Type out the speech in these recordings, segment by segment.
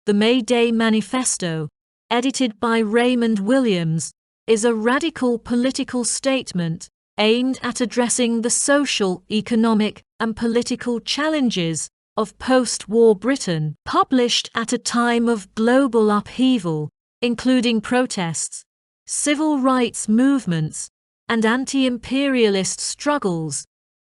The May Day Manifesto, edited by Raymond Williams, is a radical political statement aimed at addressing the social, economic, and political challenges of post-war Britain, published at a time of global upheaval, including protests, civil rights movements, and anti-imperialist struggles.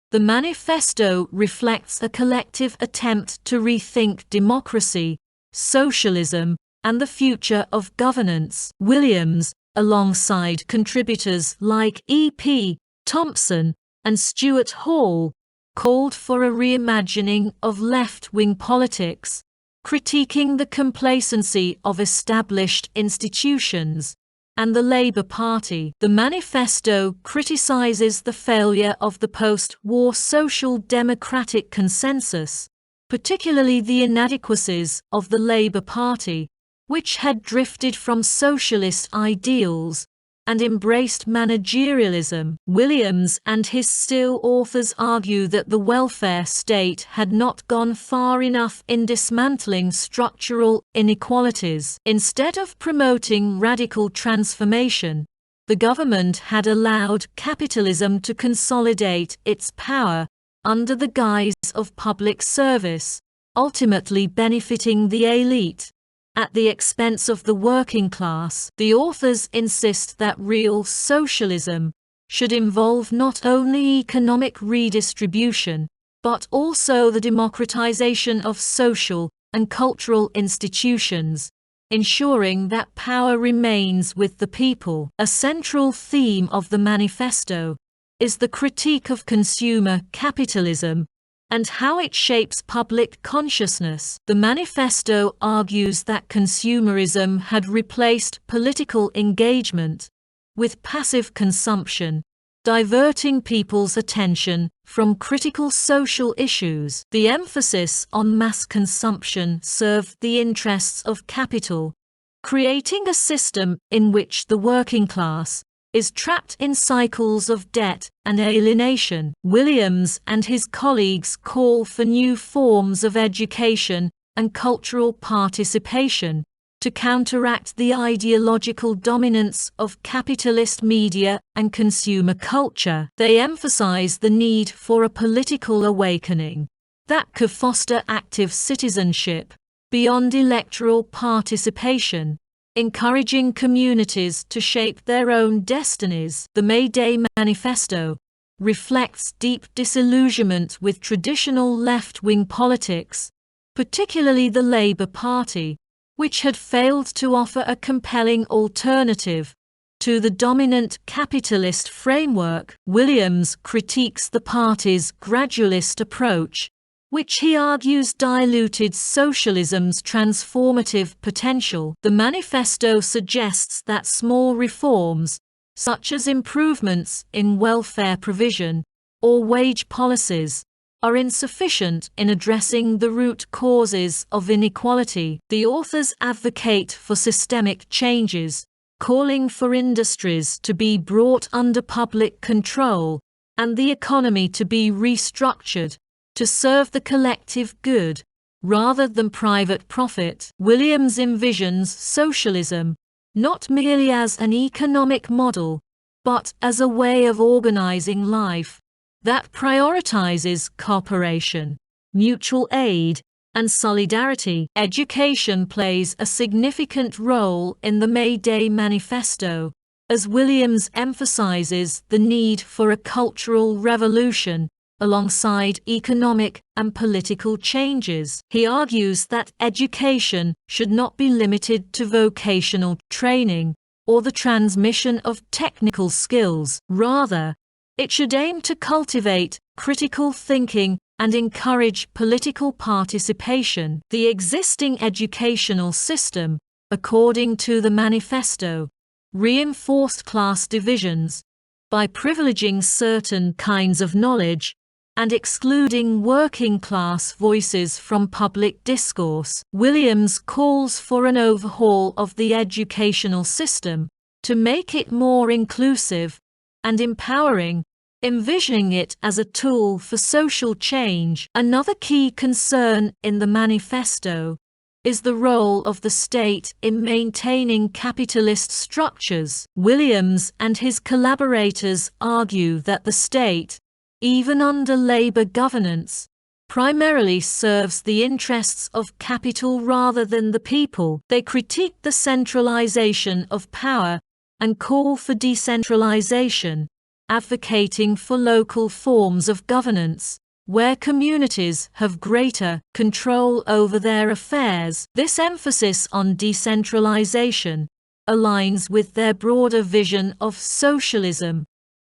The manifesto reflects a collective attempt to rethink democracy, socialism, and the future of governance. Williams, alongside contributors like E.P. Thompson and Stuart Hall, called for a reimagining of left-wing politics, critiquing the complacency of established institutions and the Labour Party. The manifesto criticizes the failure of the post-war social democratic consensus, particularly the inadequacies of the Labour Party, which had drifted from socialist ideals and embraced managerialism. Williams and his still authors argue that the welfare state had not gone far enough in dismantling structural inequalities. Instead of promoting radical transformation, the government had allowed capitalism to consolidate its power under the guise of public service, ultimately benefiting the elite at the expense of the working class. The authors insist that real socialism should involve not only economic redistribution, but also the democratization of social and cultural institutions, ensuring that power remains with the people. A central theme of the manifesto is the critique of consumer capitalism and how it shapes public consciousness. The manifesto argues that consumerism had replaced political engagement with passive consumption, diverting people's attention from critical social issues. The emphasis on mass consumption served the interests of capital, creating a system in which the working class is trapped in cycles of debt and alienation. Williams and his colleagues call for new forms of education and cultural participation to counteract the ideological dominance of capitalist media and consumer culture. They emphasize the need for a political awakening that could foster active citizenship beyond electoral participation, encouraging communities to shape their own destinies. The May Day Manifesto reflects deep disillusionment with traditional left-wing politics, particularly the Labour Party, which had failed to offer a compelling alternative to the dominant capitalist framework. Williams critiques the party's gradualist approach, which he argues diluted socialism's transformative potential. The manifesto suggests that small reforms, such as improvements in welfare provision or wage policies, are insufficient in addressing the root causes of inequality. The authors advocate for systemic changes, calling for industries to be brought under public control and the economy to be restructured to serve the collective good, rather than private profit. Williams envisions socialism not merely as an economic model, but as a way of organizing life that prioritizes cooperation, mutual aid, and solidarity. Education plays a significant role in the May Day Manifesto, as Williams emphasizes the need for a cultural revolution alongside economic and political changes. He argues that education should not be limited to vocational training or the transmission of technical skills. Rather, it should aim to cultivate critical thinking and encourage political participation. The existing educational system, according to the manifesto, reinforced class divisions by privileging certain kinds of knowledge and excluding working-class voices from public discourse. Williams calls for an overhaul of the educational system to make it more inclusive and empowering, envisioning it as a tool for social change. Another key concern in the manifesto is the role of the state in maintaining capitalist structures. Williams and his collaborators argue that the state, even under Labour governance, primarily serves the interests of capital rather than the people. They critique the centralization of power and call for decentralization, advocating for local forms of governance, where communities have greater control over their affairs. This emphasis on decentralization aligns with their broader vision of socialism,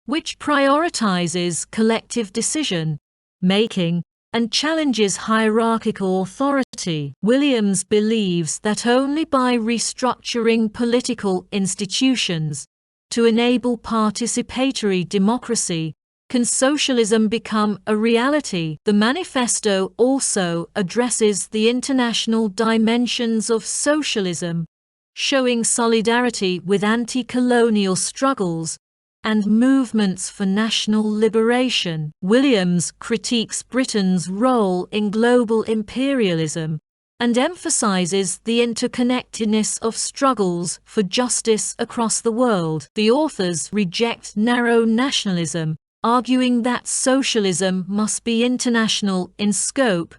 which prioritizes collective decision-making and challenges hierarchical authority. Williams believes that only by restructuring political institutions to enable participatory democracy can socialism become a reality. The manifesto also addresses the international dimensions of socialism, showing solidarity with anti-colonial struggles and movements for national liberation. Williams critiques Britain's role in global imperialism and emphasizes the interconnectedness of struggles for justice across the world. The authors reject narrow nationalism, arguing that socialism must be international in scope,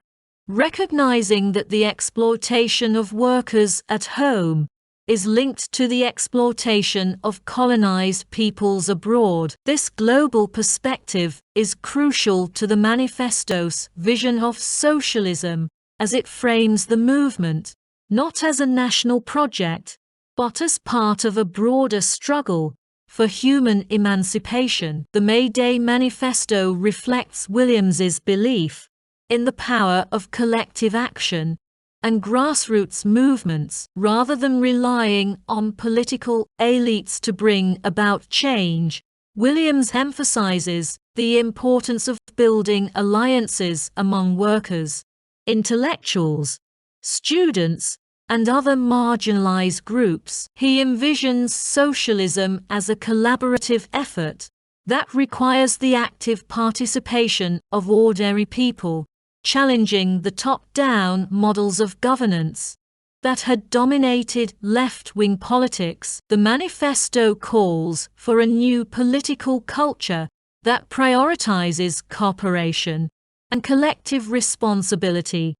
recognizing that the exploitation of workers at home is linked to the exploitation of colonized peoples abroad. This global perspective is crucial to the manifesto's vision of socialism, as it frames the movement not as a national project, but as part of a broader struggle for human emancipation. The May Day Manifesto reflects Williams's belief in the power of collective action and grassroots movements, rather than relying on political elites to bring about change. Williams emphasizes the importance of building alliances among workers, intellectuals, students, and other marginalized groups. He envisions socialism as a collaborative effort that requires the active participation of ordinary people, challenging the top-down models of governance that had dominated left-wing politics. The manifesto calls for a new political culture that prioritizes cooperation and collective responsibility,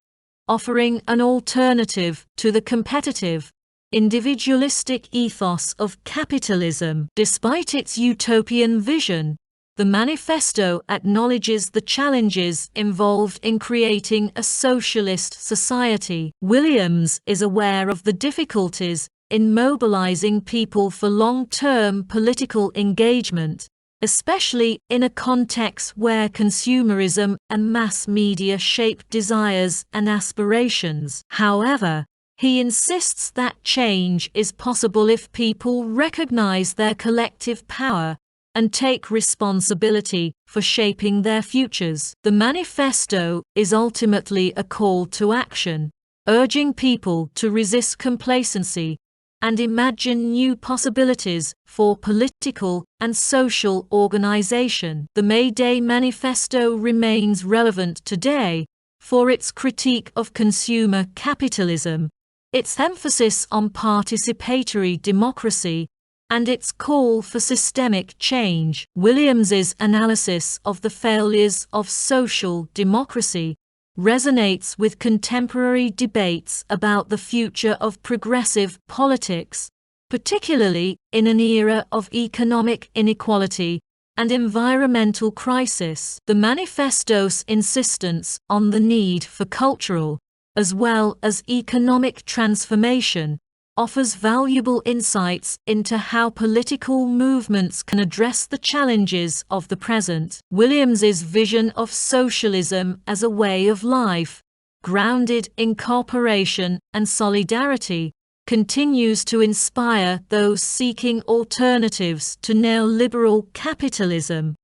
offering an alternative to the competitive, individualistic ethos of capitalism. Despite its utopian vision, the manifesto acknowledges the challenges involved in creating a socialist society. Williams is aware of the difficulties in mobilizing people for long-term political engagement, especially in a context where consumerism and mass media shape desires and aspirations. However, he insists that change is possible if people recognize their collective power and take responsibility for shaping their futures. The manifesto is ultimately a call to action, urging people to resist complacency and imagine new possibilities for political and social organization. The May Day Manifesto remains relevant today for its critique of consumer capitalism, its emphasis on participatory democracy, and its call for systemic change. Williams's analysis of the failures of social democracy resonates with contemporary debates about the future of progressive politics, particularly in an era of economic inequality and environmental crisis. The manifesto's insistence on the need for cultural, as well as economic transformation, offers valuable insights into how political movements can address the challenges of the present. Williams's vision of socialism as a way of life, grounded in cooperation and solidarity, continues to inspire those seeking alternatives to neoliberal capitalism.